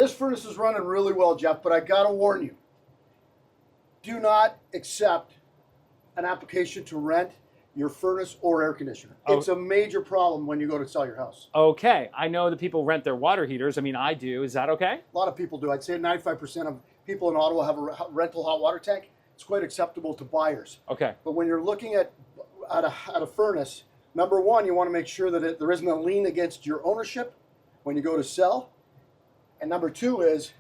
this furnace is running really well, Jeff, but I gotta warn you, do not accept an application to rent your furnace or air conditioner. It's a major problem when you go to sell your house. Okay, I know that people rent their water heaters. I mean, I do. Is that okay? A lot of people do. I'd say 95% of people in Ottawa have a rental hot water tank. It's quite acceptable to buyers. Okay. But when you're looking at a furnace, number one, you want to make sure that there isn't a lien against your ownership when you go to sell. And number two is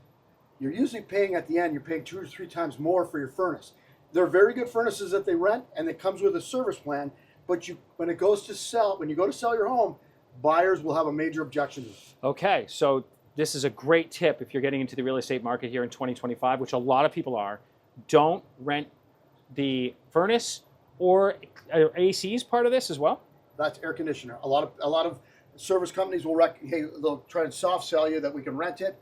you're usually paying at the end, you're paying 2 or 3 times more for your furnace. They're very good furnaces that they rent, and it comes with a service plan. But when you go to sell your home, buyers will have a major objection to it. Okay, so this is a great tip if you're getting into the real estate market here in 2025, which a lot of people are. Don't rent the furnace, or AC is part of this as well. That's air conditioner. A lot of service companies will they'll try and soft sell you that we can rent it,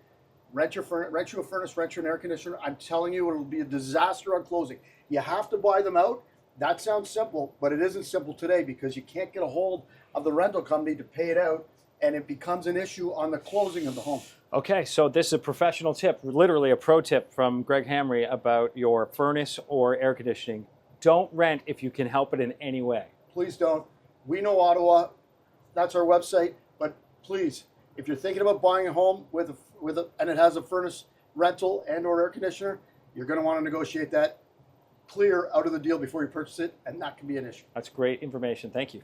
rent you a furnace, rent you an air conditioner. I'm telling you, it'll be a disaster on closing. You have to buy them out. That sounds simple, but it isn't simple today because you can't get a hold of the rental company to pay it out, and it becomes an issue on the closing of the home. Okay, so this is a professional tip, literally a pro tip from Greg Hamre about your furnace or air conditioning. Don't rent if you can help it in any way. Please don't. We know Ottawa. That's our website. But please, if you're thinking about buying a home and it has a furnace rental and/or air conditioner, you're going to want to negotiate that clear out of the deal before you purchase it, and that can be an issue. That's great information. Thank you.